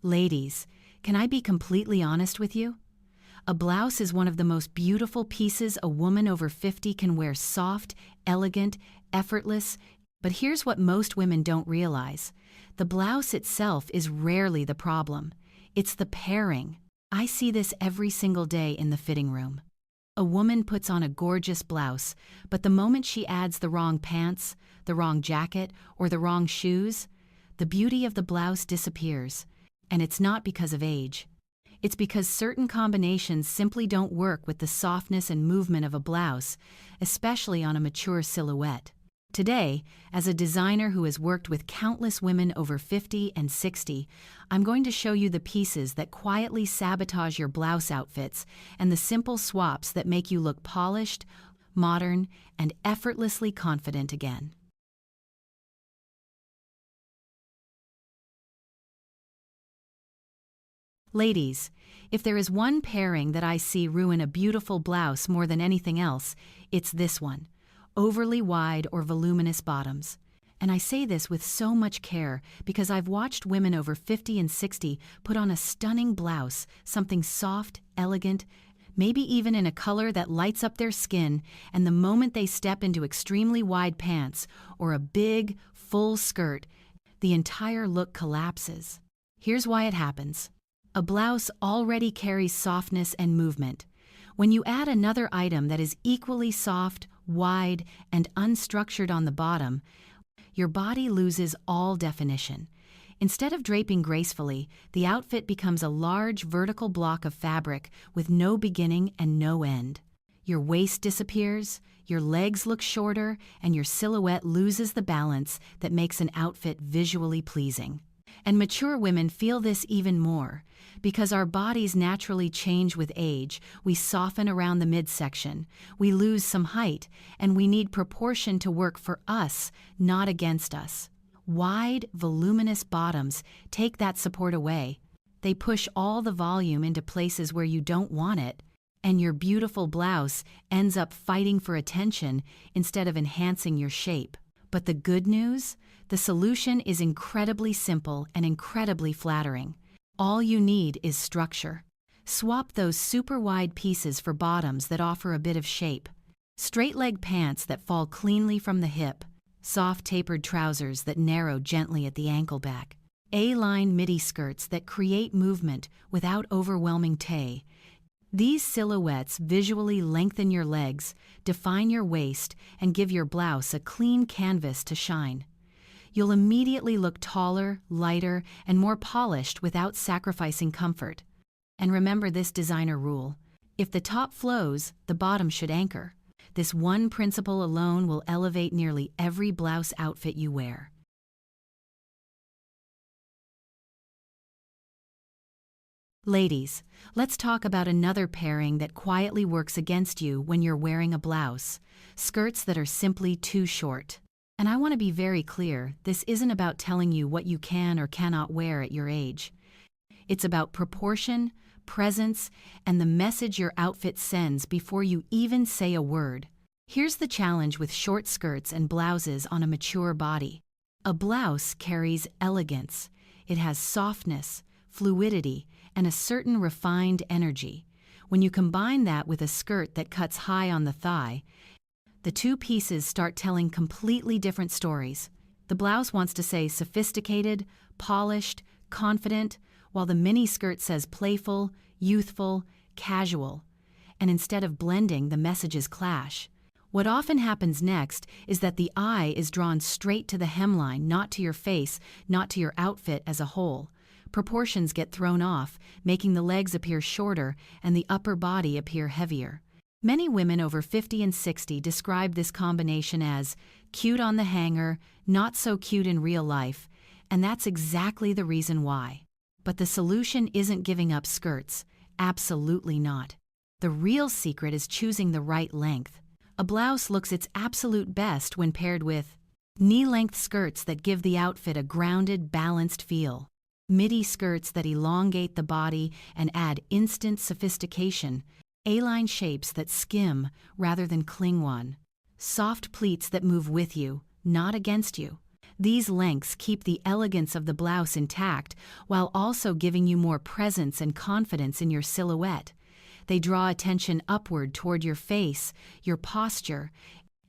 Ladies, can I be completely honest with you? A blouse is one of the most beautiful pieces a woman over 50 can wear, soft, elegant, effortless. But here's what most women don't realize. The blouse itself is rarely the problem. It's the pairing. I see this every single day in the fitting room. A woman puts on a gorgeous blouse, but the moment she adds the wrong pants, the wrong jacket, or the wrong shoes, the beauty of the blouse disappears. And it's not because of age. It's because certain combinations simply don't work with the softness and movement of a blouse, especially on a mature silhouette. Today, as a designer who has worked with countless women over 50 and 60, I'm going to show you the pieces that quietly sabotage your blouse outfits and the simple swaps that make you look polished, modern, and effortlessly confident again. Ladies, if there is one pairing that I see ruin a beautiful blouse more than anything else, it's this one: overly wide or voluminous bottoms. And I say this with so much care because I've watched women over 50 and 60 put on a stunning blouse, something soft, elegant, maybe even in a color that lights up their skin, and the moment they step into extremely wide pants or a big, full skirt, the entire look collapses. Here's why it happens. A blouse already carries softness and movement. When you add another item that is equally soft, wide, and unstructured on the bottom, your body loses all definition. Instead of draping gracefully, the outfit becomes a large vertical block of fabric with no beginning and no end. Your waist disappears, your legs look shorter, and your silhouette loses the balance that makes an outfit visually pleasing. And mature women feel this even more. Because our bodies naturally change with age, we soften around the midsection, we lose some height, and we need proportion to work for us, not against us. Wide, voluminous bottoms take that support away. They push all the volume into places where you don't want it, and your beautiful blouse ends up fighting for attention instead of enhancing your shape. But the good news? The solution is incredibly simple and incredibly flattering. All you need is structure. Swap those super wide pieces for bottoms that offer a bit of shape. Straight leg pants that fall cleanly from the hip. Soft tapered trousers that narrow gently at the ankle back. A-line midi skirts that create movement without overwhelming tay. These silhouettes visually lengthen your legs, define your waist, and give your blouse a clean canvas to shine. You'll immediately look taller, lighter, and more polished without sacrificing comfort. And remember this designer rule: if the top flows, the bottom should anchor. This one principle alone will elevate nearly every blouse outfit you wear. Ladies, let's talk about another pairing that quietly works against you when you're wearing a blouse: skirts that are simply too short. And I want to be very clear, this isn't about telling you what you can or cannot wear at your age. It's about proportion, presence, and the message your outfit sends before you even say a word. Here's the challenge with short skirts and blouses on a mature body. A blouse carries elegance. It has softness, fluidity, and a certain refined energy. When you combine that with a skirt that cuts high on the thigh, the two pieces start telling completely different stories. The blouse wants to say sophisticated, polished, confident, while the miniskirt says playful, youthful, casual. And instead of blending, the messages clash. What often happens next is that the eye is drawn straight to the hemline, not to your face, not to your outfit as a whole. Proportions get thrown off, making the legs appear shorter and the upper body appear heavier. Many women over 50 and 60 describe this combination as cute on the hanger, not so cute in real life, and that's exactly the reason why. But the solution isn't giving up skirts. Absolutely not. The real secret is choosing the right length. A blouse looks its absolute best when paired with knee-length skirts that give the outfit a grounded, balanced feel, midi skirts that elongate the body and add instant sophistication, A-line shapes that skim rather than cling one, soft pleats that move with you, not against you. These lengths keep the elegance of the blouse intact while also giving you more presence and confidence in your silhouette. They draw attention upward toward your face, your posture,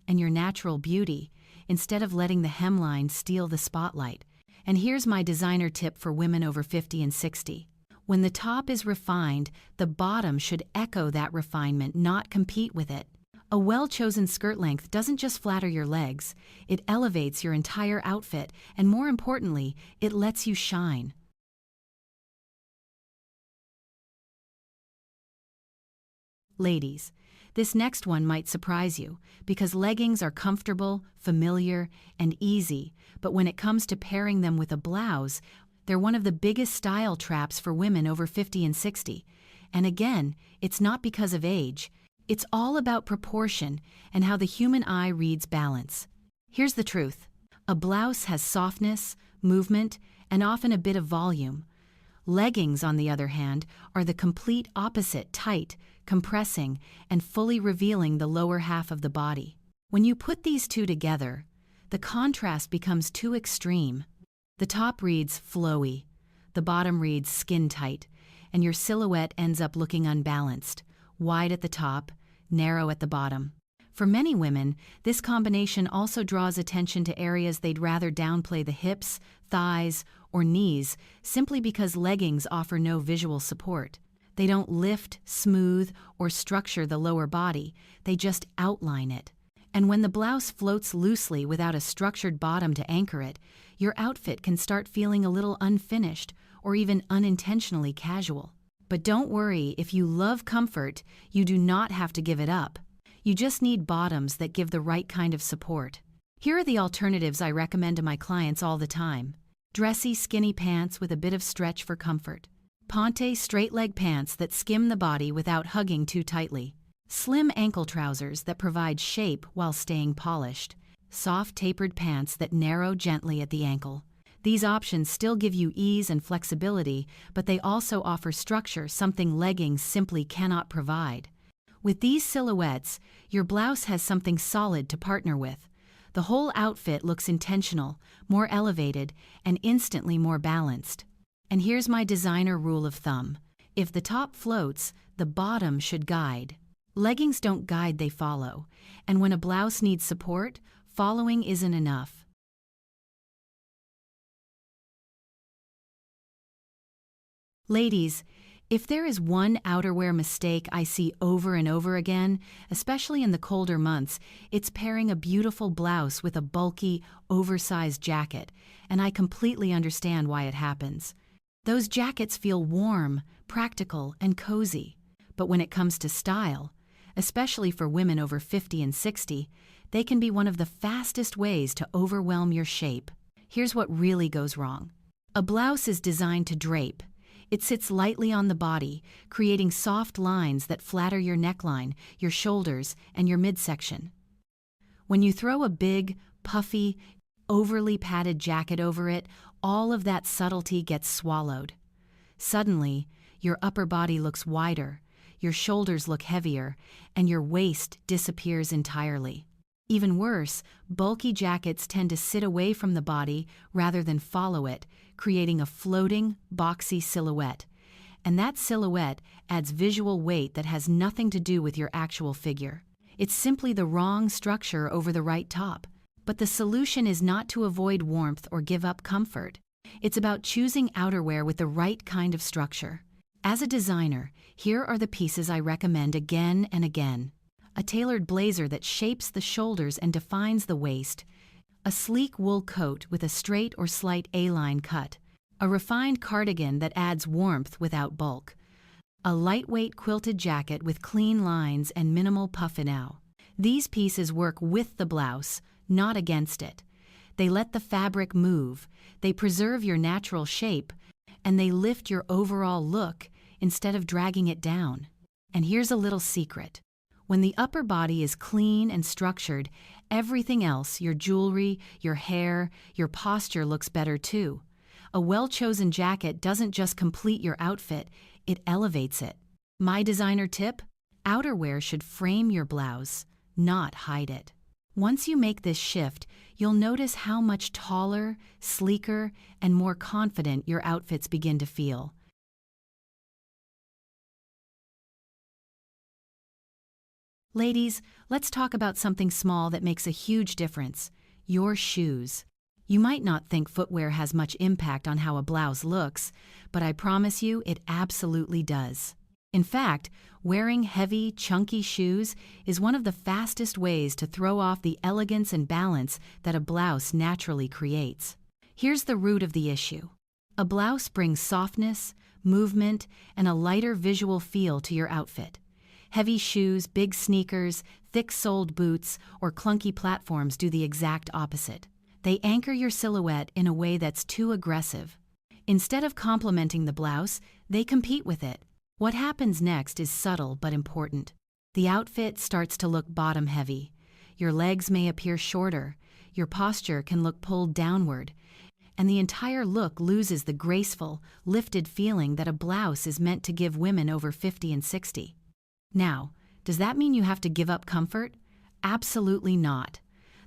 and your natural beauty, instead of letting the hemline steal the spotlight. And here's my designer tip for women over 50 and 60. When the top is refined, the bottom should echo that refinement, not compete with it. A well-chosen skirt length doesn't just flatter your legs, it elevates your entire outfit, and more importantly, it lets you shine. Ladies, this next one might surprise you, because leggings are comfortable, familiar, and easy, but when it comes to pairing them with a blouse, they're one of the biggest style traps for women over 50 and 60. And again, it's not because of age. It's all about proportion and how the human eye reads balance. Here's the truth. A blouse has softness, movement, and often a bit of volume. Leggings, on the other hand, are the complete opposite: tight, compressing, and fully revealing the lower half of the body. When you put these two together, the contrast becomes too extreme. The top reads flowy, the bottom reads skin tight, and your silhouette ends up looking unbalanced, wide at the top, narrow at the bottom. For many women, this combination also draws attention to areas they'd rather downplay: the hips, thighs, or knees, simply because leggings offer no visual support. They don't lift, smooth, or structure the lower body, they just outline it. And when the blouse floats loosely without a structured bottom to anchor it, your outfit can start feeling a little unfinished or even unintentionally casual. But don't worry, if you love comfort, you do not have to give it up. You just need bottoms that give the right kind of support. Here are the alternatives I recommend to my clients all the time. Dressy, skinny pants with a bit of stretch for comfort. Ponte straight-leg pants that skim the body without hugging too tightly. Slim ankle trousers that provide shape while staying polished. Soft tapered pants that narrow gently at the ankle. These options still give you ease and flexibility, but they also offer structure, something leggings simply cannot provide. With these silhouettes, your blouse has something solid to partner with. The whole outfit looks intentional, more elevated, and instantly more balanced. And here's my designer rule of thumb. If the top floats, the bottom should guide. Leggings don't guide, they follow. And when a blouse needs support, following isn't enough. Ladies, if there is one outerwear mistake I see over and over again, especially in the colder months, it's pairing a beautiful blouse with a bulky, oversized jacket, and I completely understand why it happens. Those jackets feel warm, practical, and cozy. But when it comes to style, especially for women over 50 and 60, they can be one of the fastest ways to overwhelm your shape. Here's what really goes wrong. A blouse is designed to drape. It sits lightly on the body, creating soft lines that flatter your neckline, your shoulders, and your midsection. When you throw a big, puffy, overly padded jacket over it, all of that subtlety gets swallowed. Suddenly, your upper body looks wider, your shoulders look heavier, and your waist disappears entirely. Even worse, bulky jackets tend to sit away from the body rather than follow it, creating a floating, boxy silhouette. And that silhouette adds visual weight that has nothing to do with your actual figure. It's simply the wrong structure over the right top. But the solution is not to avoid warmth or give up comfort. It's about choosing outerwear with the right kind of structure. As a designer, here are the pieces I recommend again and again. A tailored blazer that shapes the shoulders and defines the waist. A sleek wool coat with a straight or slight A-line cut. A refined cardigan that adds warmth without bulk. A lightweight quilted jacket with clean lines and minimal puff-in-out. These pieces work with the blouse, not against it. They let the fabric move, they preserve your natural shape, and they lift your overall look instead of dragging it down. And here's a little secret. When the upper body is clean and structured, everything else, your jewelry, your hair, your posture looks better too. A well-chosen jacket doesn't just complete your outfit, it elevates it. My designer tip? Outerwear should frame your blouse, not hide it. Once you make this shift, you'll notice how much taller, sleeker, and more confident your outfits begin to feel. Ladies, let's talk about something small that makes a huge difference: your shoes. You might not think footwear has much impact on how a blouse looks, but I promise you it absolutely does. In fact, wearing heavy, chunky shoes is one of the fastest ways to throw off the elegance and balance that a blouse naturally creates. Here's the root of the issue. A blouse brings softness, movement, and a lighter visual feel to your outfit. Heavy shoes, big sneakers, thick-soled boots, or clunky platforms do the exact opposite. They anchor your silhouette in a way that's too aggressive. Instead of complementing the blouse, they compete with it. What happens next is subtle but important. The outfit starts to look bottom-heavy. Your legs may appear shorter, your posture can look pulled downward, and the entire look loses the graceful, lifted feeling that a blouse is meant to give women over 50 and 60. Now, does that mean you have to give up comfort? Absolutely not.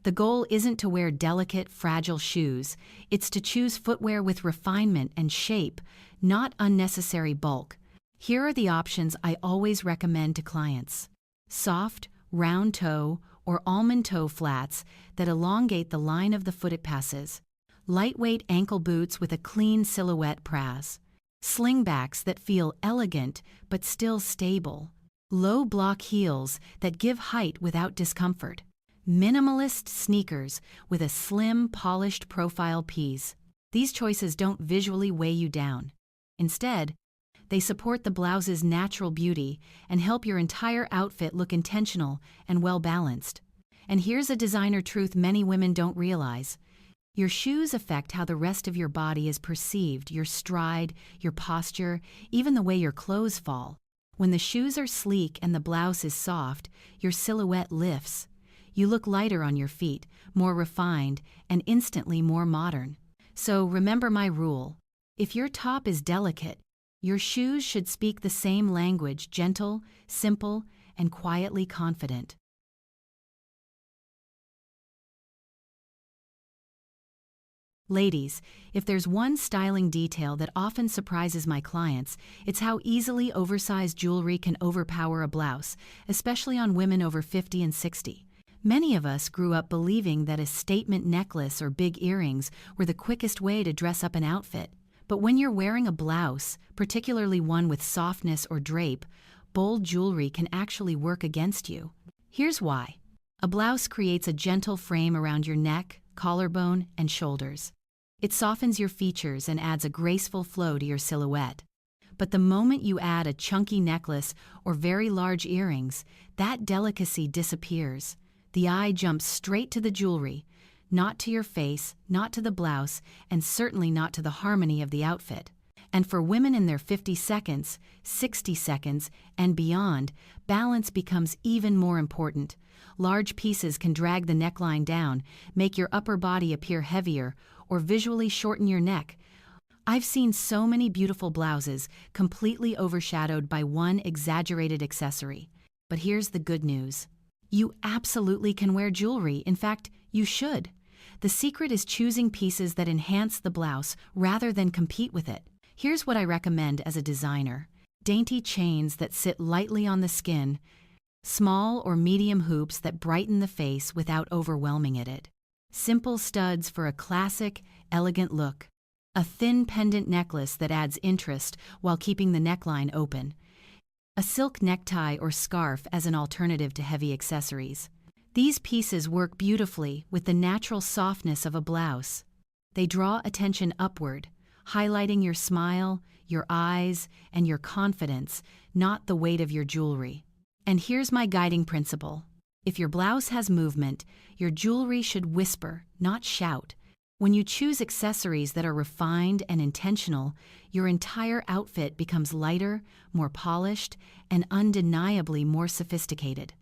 The goal isn't to wear delicate, fragile shoes. It's to choose footwear with refinement and shape, not unnecessary bulk. Here are the options I always recommend to clients: soft, round toe, or almond toe flats that elongate the line of the foot it passes, lightweight ankle boots with a clean silhouette pras, slingbacks that feel elegant but still stable, low block heels that give height without discomfort, minimalist sneakers with a slim, polished profile piece. These choices don't visually weigh you down. Instead, they support the blouse's natural beauty and help your entire outfit look intentional and well-balanced. And here's a designer truth many women don't realize. Your shoes affect how the rest of your body is perceived: your stride, your posture, even the way your clothes fall. When the shoes are sleek and the blouse is soft, your silhouette lifts. You look lighter on your feet, more refined, and instantly more modern. So remember my rule. If your top is delicate, your shoes should speak the same language: gentle, simple, and quietly confident. Ladies, if there's one styling detail that often surprises my clients, it's how easily oversized jewelry can overpower a blouse, especially on women over 50 and 60. Many of us grew up believing that a statement necklace or big earrings were the quickest way to dress up an outfit. But when you're wearing a blouse, particularly one with softness or drape, bold jewelry can actually work against you. Here's why. A blouse creates a gentle frame around your neck, collarbone, and shoulders. It softens your features and adds a graceful flow to your silhouette. But the moment you add a chunky necklace or very large earrings, that delicacy disappears. The eye jumps straight to the jewelry, not to your face, not to the blouse, and certainly not to the harmony of the outfit. And for women in their 50 seconds, 60 seconds, and beyond, balance becomes even more important. Large pieces can drag the neckline down, make your upper body appear heavier, or visually shorten your neck. I've seen so many beautiful blouses completely overshadowed by one exaggerated accessory. But here's the good news. You absolutely can wear jewelry. In fact, you should. The secret is choosing pieces that enhance the blouse rather than compete with it. Here's what I recommend as a designer: dainty chains that sit lightly on the skin, small or medium hoops that brighten the face without overwhelming it, simple studs for a classic, elegant look, a thin pendant necklace that adds interest while keeping the neckline open, a silk necktie or scarf as an alternative to heavy accessories. These pieces work beautifully with the natural softness of a blouse. They draw attention upward, highlighting your smile, your eyes, and your confidence, not the weight of your jewelry. And here's my guiding principle. If your blouse has movement, your jewelry should whisper, not shout. When you choose accessories that are refined and intentional, your entire outfit becomes lighter, more polished, and undeniably more sophisticated.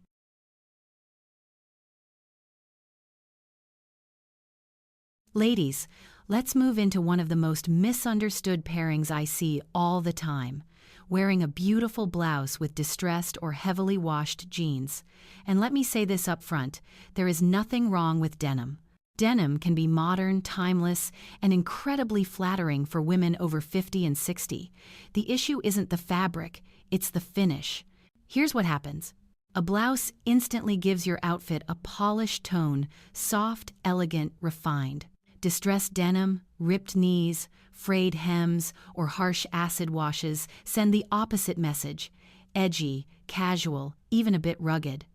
Ladies, let's move into one of the most misunderstood pairings I see all the time: wearing a beautiful blouse with distressed or heavily washed jeans. And let me say this up front, there is nothing wrong with denim. Denim can be modern, timeless, and incredibly flattering for women over 50 and 60. The issue isn't the fabric, it's the finish. Here's what happens. A blouse instantly gives your outfit a polished tone, soft, elegant, refined. Distressed denim, ripped knees, frayed hems, or harsh acid washes send the opposite message: edgy, casual, even a bit rugged.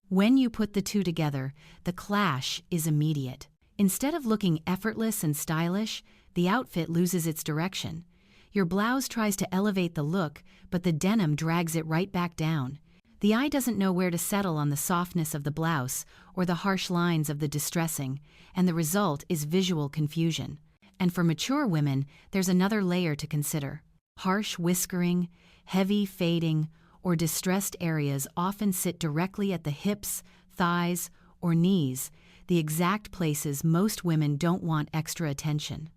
When you put the two together, the clash is immediate. Instead of looking effortless and stylish, the outfit loses its direction. Your blouse tries to elevate the look, but the denim drags it right back down. The eye doesn't know where to settle on the softness of the blouse or the harsh lines of the distressing, and the result is visual confusion. And for mature women, there's another layer to consider. Harsh whiskering, heavy fading, or distressed areas often sit directly at the hips, thighs, or knees, the exact places most women don't want extra attention.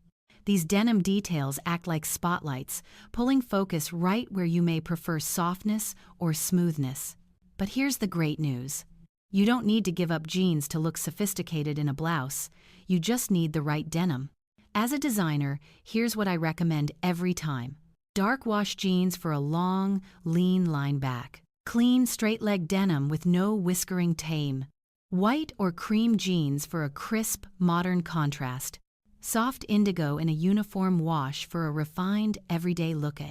These denim details act like spotlights, pulling focus right where you may prefer softness or smoothness. But here's the great news. You don't need to give up jeans to look sophisticated in a blouse. You just need the right denim. As a designer, here's what I recommend every time. Dark wash jeans for a long, lean line back. Clean, straight-leg denim with no whiskering tame. White or cream jeans for a crisp, modern contrast. Soft indigo in a uniform wash for a refined, everyday look.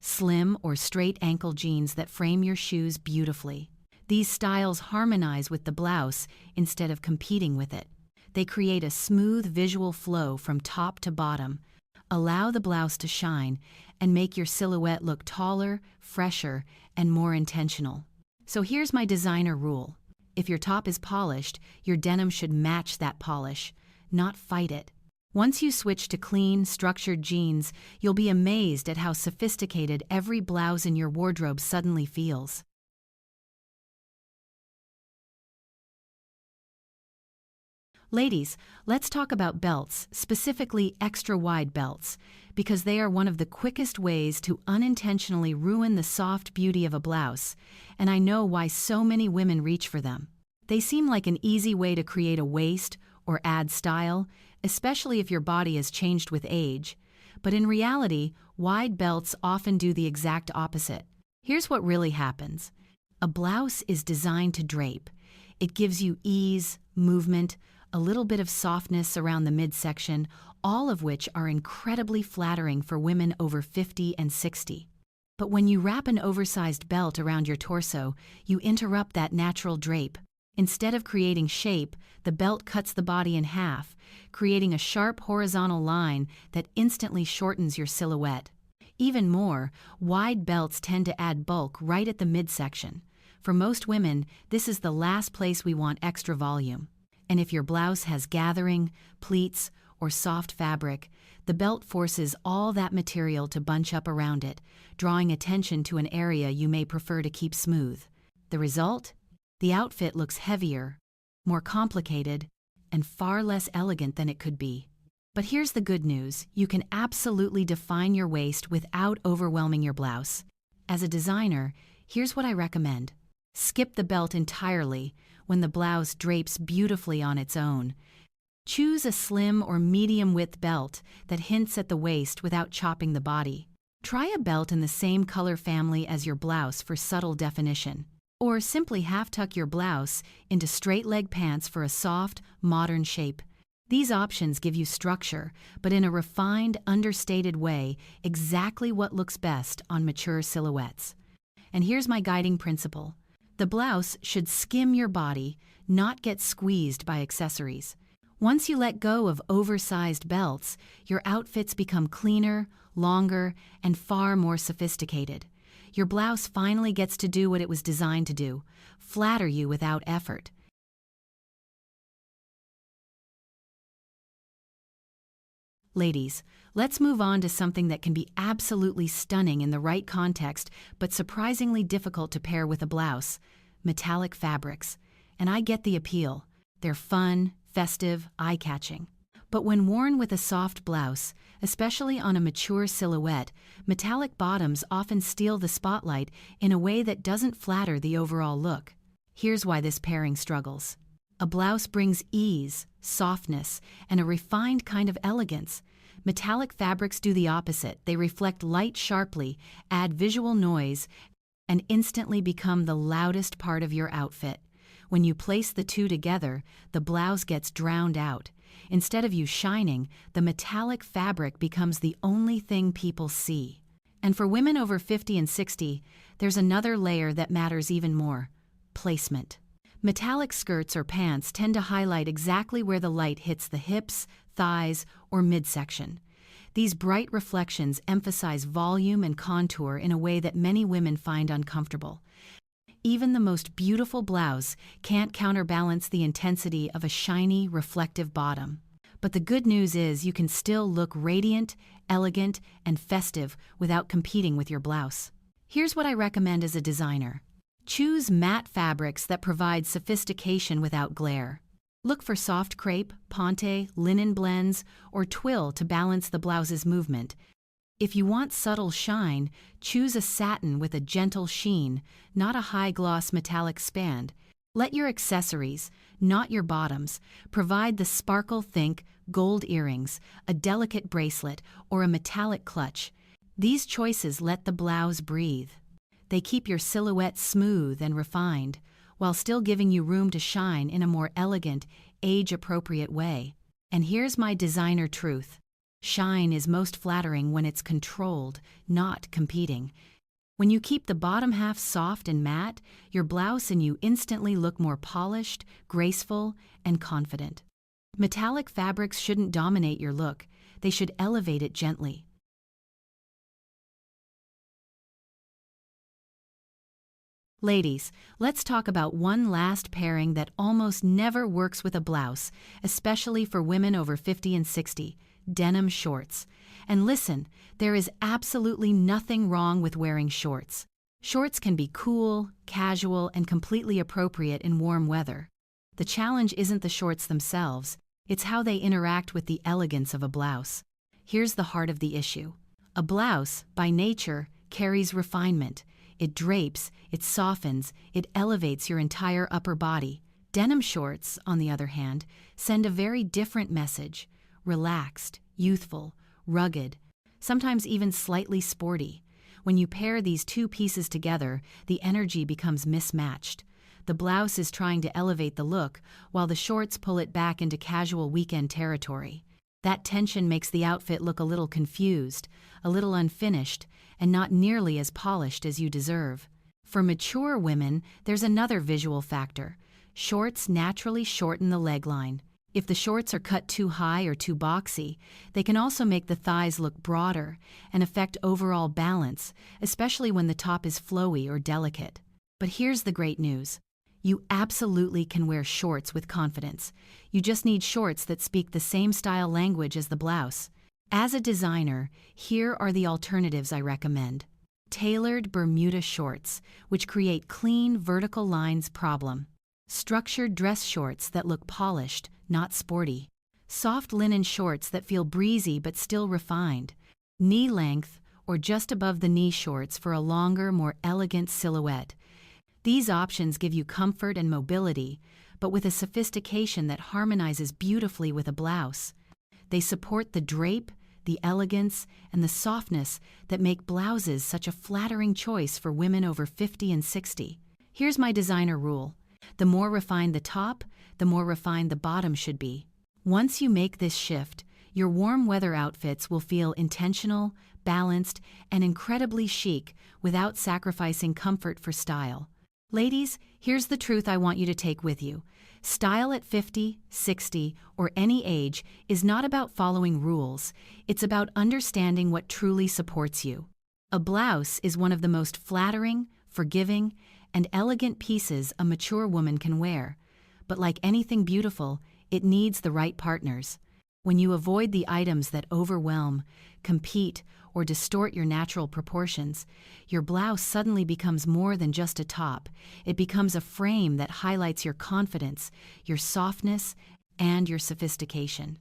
Slim or straight ankle jeans that frame your shoes beautifully. These styles harmonize with the blouse instead of competing with it. They create a smooth visual flow from top to bottom, allow the blouse to shine, and make your silhouette look taller, fresher, and more intentional. So here's my designer rule. If your top is polished, your denim should match that polish, not fight it. Once you switch to clean, structured jeans, you'll be amazed at how sophisticated every blouse in your wardrobe suddenly feels. Ladies, let's talk about belts, specifically extra-wide belts, because they are one of the quickest ways to unintentionally ruin the soft beauty of a blouse, and I know why so many women reach for them. They seem like an easy way to create a waist or add style, especially if your body has changed with age. But in reality, wide belts often do the exact opposite. Here's what really happens. A blouse is designed to drape. It gives you ease, movement, a little bit of softness around the midsection, all of which are incredibly flattering for women over 50 and 60. But when you wrap an oversized belt around your torso, you interrupt that natural drape. Instead of creating shape, the belt cuts the body in half, creating a sharp horizontal line that instantly shortens your silhouette. Even more, wide belts tend to add bulk right at the midsection. For most women, this is the last place we want extra volume. And if your blouse has gathering, pleats, or soft fabric, the belt forces all that material to bunch up around it, drawing attention to an area you may prefer to keep smooth. The result? The outfit looks heavier, more complicated, and far less elegant than it could be. But here's the good news. You can absolutely define your waist without overwhelming your blouse. As a designer, here's what I recommend. Skip the belt entirely when the blouse drapes beautifully on its own. Choose a slim or medium-width belt that hints at the waist without chopping the body. Try a belt in the same color family as your blouse for subtle definition. Or simply half-tuck your blouse into straight-leg pants for a soft, modern shape. These options give you structure, but in a refined, understated way, exactly what looks best on mature silhouettes. And here's my guiding principle. The blouse should skim your body, not get squeezed by accessories. Once you let go of oversized belts, your outfits become cleaner, longer, and far more sophisticated. Your blouse finally gets to do what it was designed to do, flatter you without effort. Ladies, let's move on to something that can be absolutely stunning in the right context, but surprisingly difficult to pair with a blouse: metallic fabrics. And I get the appeal. They're fun, festive, eye-catching. But when worn with a soft blouse, especially on a mature silhouette, metallic bottoms often steal the spotlight in a way that doesn't flatter the overall look. Here's why this pairing struggles. A blouse brings ease, softness, and a refined kind of elegance. Metallic fabrics do the opposite. They reflect light sharply, add visual noise, and instantly become the loudest part of your outfit. When you place the two together, the blouse gets drowned out. Instead of you shining, the metallic fabric becomes the only thing people see. And for women over 50 and 60, there's another layer that matters even more: placement. Metallic skirts or pants tend to highlight exactly where the light hits the hips, thighs, or midsection. These bright reflections emphasize volume and contour in a way that many women find uncomfortable. Even the most beautiful blouse can't counterbalance the intensity of a shiny, reflective bottom. But the good news is you can still look radiant, elegant, and festive without competing with your blouse. Here's what I recommend as a designer. Choose matte fabrics that provide sophistication without glare. Look for soft crepe, ponte, linen blends, or twill to balance the blouse's movement. If you want subtle shine, choose a satin with a gentle sheen, not a high-gloss metallic span. Let your accessories, not your bottoms, provide the sparkle. Think gold earrings, a delicate bracelet, or a metallic clutch. These choices let the blouse breathe. They keep your silhouette smooth and refined, while still giving you room to shine in a more elegant, age-appropriate way. And here's my designer truth. Shine is most flattering when it's controlled, not competing. When you keep the bottom half soft and matte, your blouse and you instantly look more polished, graceful, and confident. Metallic fabrics shouldn't dominate your look. They should elevate it gently. Ladies, let's talk about one last pairing that almost never works with a blouse, especially for women over 50 and 60: denim shorts. And listen, there is absolutely nothing wrong with wearing shorts. Shorts can be cool, casual, and completely appropriate in warm weather. The challenge isn't the shorts themselves, it's how they interact with the elegance of a blouse. Here's the heart of the issue. A blouse, by nature, carries refinement. It drapes, it softens, it elevates your entire upper body. Denim shorts, on the other hand, send a very different message: relaxed, youthful, rugged, sometimes even slightly sporty. When you pair these two pieces together, the energy becomes mismatched. The blouse is trying to elevate the look, while the shorts pull it back into casual weekend territory. That tension makes the outfit look a little confused, a little unfinished, and not nearly as polished as you deserve. For mature women, there's another visual factor. Shorts naturally shorten the leg line. If the shorts are cut too high or too boxy, they can also make the thighs look broader and affect overall balance, especially when the top is flowy or delicate. But here's the great news. You absolutely can wear shorts with confidence. You just need shorts that speak the same style language as the blouse. As a designer, here are the alternatives I recommend. Tailored Bermuda shorts, which create clean vertical lines problem. Structured dress shorts that look polished, not sporty. Soft linen shorts that feel breezy but still refined. Knee-length or just above the knee shorts for a longer, more elegant silhouette. These options give you comfort and mobility, but with a sophistication that harmonizes beautifully with a blouse. They support the drape, the elegance, and the softness that make blouses such a flattering choice for women over 50 and 60. Here's my designer rule. The more refined the top, the more refined the bottom should be. Once you make this shift, your warm weather outfits will feel intentional, balanced, and incredibly chic without sacrificing comfort for style. Ladies, here's the truth I want you to take with you. Style at 50, 60, or any age is not about following rules. It's about understanding what truly supports you. A blouse is one of the most flattering, forgiving, and elegant pieces a mature woman can wear. But like anything beautiful, it needs the right partners. When you avoid the items that overwhelm, compete, or distort your natural proportions, your blouse suddenly becomes more than just a top. It becomes a frame that highlights your confidence, your softness, and your sophistication.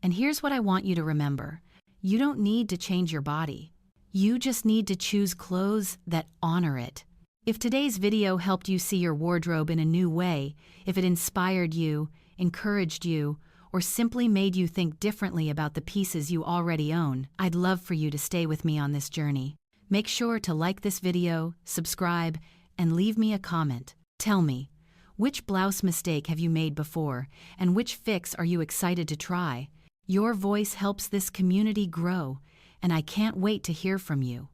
And here's what I want you to remember. You don't need to change your body. You just need to choose clothes that honor it. If today's video helped you see your wardrobe in a new way, if it inspired you, encouraged you, or simply made you think differently about the pieces you already own, I'd love for you to stay with me on this journey. Make sure to like this video, subscribe, and leave me a comment. Tell me, which blouse mistake have you made before, and which fix are you excited to try? Your voice helps this community grow, and I can't wait to hear from you.